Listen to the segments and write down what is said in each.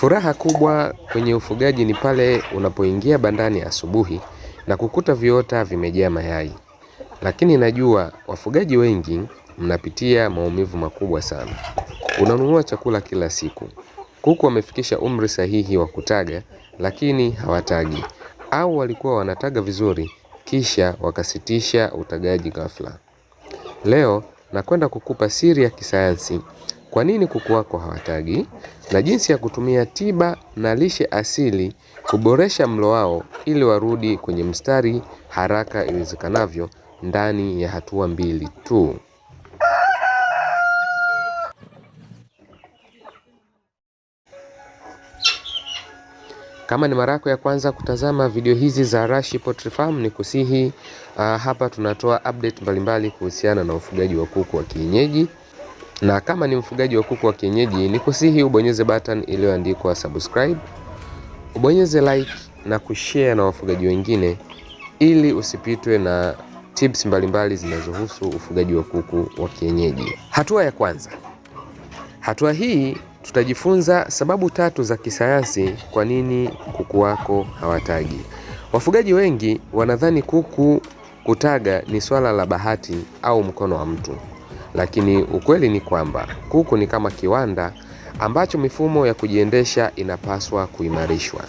Furaha kubwa kwenye ufugaji ni pale unapoingia bandani asubuhi na kukuta viota vimejaa mayai. Lakini najua wafugaji wengi mnapitia maumivu makubwa sana. Unanunua chakula kila siku. Kuku wamefikisha umri sahihi wa kutaga, lakini hawatagi. Au walikuwa wanataga vizuri, kisha wakasitisha utagaji ghafla. Leo nakwenda kukupa siri ya kisayansi. Kwa nini kuku wako hawatagi, na jinsi ya kutumia tiba na lishe asili kuboresha mlo wao ili warudi kwenye mstari haraka iwezekanavyo ndani ya hatua 2 tu. Kama ni mara yako ya kwanza kutazama video hizi za Rashi Poultry Farm, ni kusihi hapa tunatoa update mbalimbali kuhusiana na ufugaji wa kuku wa kienyeji. Na kama ni mfugaji wa kuku wa kienyeji, ni kusihi ubonyeze button iliyoandikwa subscribe, ubonyeze like na kushare na wafugaji wengine ili usipitwe na tips mbalimbali zinazohusu ufugaji wa kuku wa kienyeji. Hatua ya kwanza. Hatua hii tutajifunza sababu 3 za kisayansi kwa nini kuku wako hawatagi. Wafugaji wengi wanadhani kuku kutaga ni swala la bahati au mkono wa mtu. Lakini ukweli ni kwamba kuku ni kama kiwanda ambacho mifumo ya kujiendesha inapaswa kuimarishwa.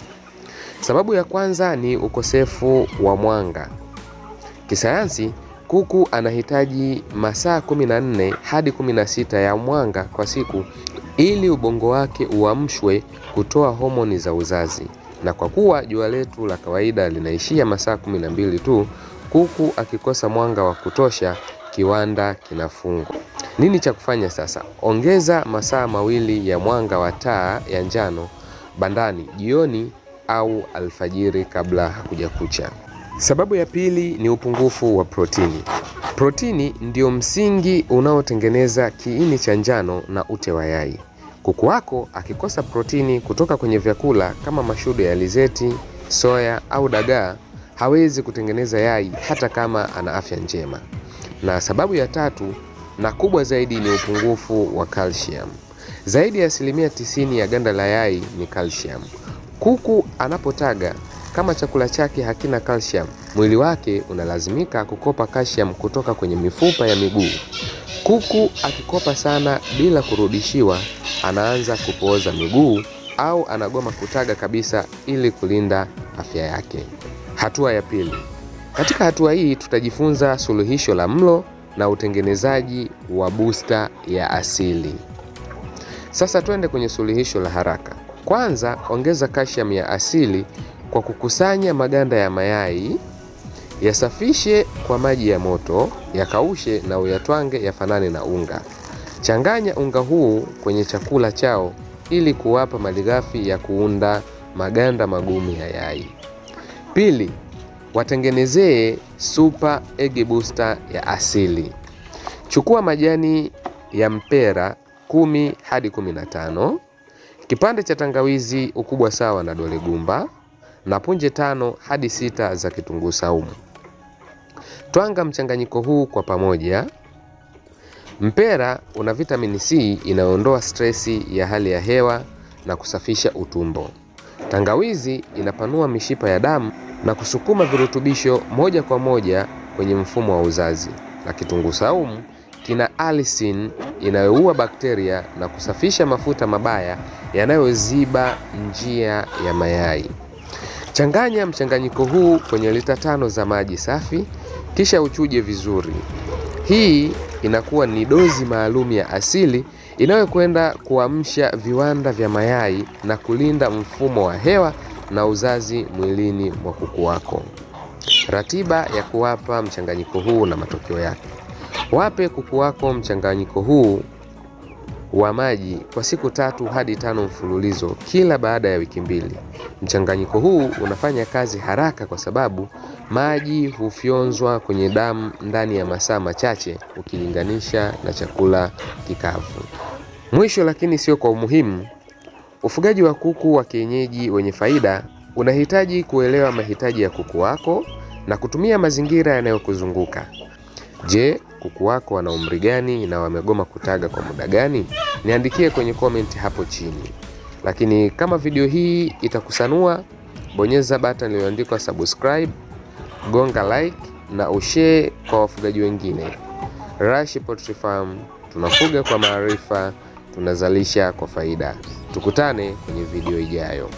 Sababu ya kwanza ni ukosefu wa mwanga. Kisayansi, kuku anahitaji masaa 14 hadi 16 ya mwanga kwa siku ili ubongo wake uamshwe kutoa homoni za uzazi. Na kwa kuwa jua letu la kawaida linaishia masaa 12 tu, kuku akikosa mwanga wa kutosha, kiwanda kinafungwa. Nini cha kufanya sasa? Ongeza masaa 2 ya mwanga wa taa ya njano bandani jioni au alfajiri kabla hakujakucha. Sababu ya pili ni upungufu wa protini. Protini ndio msingi unaotengeneza kiini cha njano na ute wa yai. Kuku wako akikosa protini kutoka kwenye vyakula kama mashudu ya alizeti, soya au dagaa, hawezi kutengeneza yai hata kama ana afya njema. Na sababu ya 3 na kubwa zaidi ni upungufu wa calcium. Zaidi ya 90% ya ganda la yai ni calcium. Kuku anapotaga, kama chakula chake hakina calcium, mwili wake unalazimika kukopa calcium kutoka kwenye mifupa ya miguu. Kuku akikopa sana bila kurudishiwa, anaanza kupooza miguu au anagoma kutaga kabisa ili kulinda afya yake. Hatua ya pili. Katika hatua hii tutajifunza suluhisho la mlo na utengenezaji wa booster ya asili. Sasa twende kwenye suluhisho la haraka. Kwanza, ongeza calcium ya asili kwa kukusanya maganda ya mayai, yasafishe kwa maji ya moto, yakaushe na uyatwange yafanane na unga. Changanya unga huu kwenye chakula chao ili kuwapa malighafi ya kuunda maganda magumu ya yai. Pili, watengenezee super egg booster ya asili. Chukua majani ya mpera 10 hadi 15, kipande cha tangawizi ukubwa sawa na dole gumba, na punje 5 hadi 6 za kitunguu saumu. Twanga mchanganyiko huu kwa pamoja. Mpera una vitamini C inayoondoa stresi ya hali ya hewa na kusafisha utumbo. Tangawizi inapanua mishipa ya damu na kusukuma virutubisho moja kwa moja kwenye mfumo wa uzazi. Na kitunguu saumu kina allicin inayoua bakteria na kusafisha mafuta mabaya yanayoziba njia ya mayai. Changanya mchanganyiko huu kwenye lita 5 za maji safi, kisha uchuje vizuri. Hii inakuwa ni dozi maalum ya asili inayokwenda kuamsha viwanda vya mayai na kulinda mfumo wa hewa na uzazi mwilini mwa kuku wako. Ratiba ya kuwapa mchanganyiko huu na matokeo yake. Wape kuku wako mchanganyiko huu wa maji kwa siku 3 hadi 5 mfululizo kila baada ya wiki 2. Mchanganyiko huu unafanya kazi haraka kwa sababu maji hufyonzwa kwenye damu ndani ya masaa machache ukilinganisha na chakula kikavu. Mwisho lakini sio kwa umuhimu, ufugaji wa kuku wa kienyeji wenye faida unahitaji kuelewa mahitaji ya kuku wako na kutumia mazingira yanayokuzunguka. Je, kuku wako wana umri gani na wamegoma kutaga kwa muda gani? Niandikie kwenye comment hapo chini. Lakini kama video hii itakusanua, bonyeza button iliyoandikwa subscribe, gonga like na ushare kwa wafugaji wengine. Rush Poultry Farm, tunafuga kwa maarifa, tunazalisha kwa faida. Tukutane kwenye video ijayo.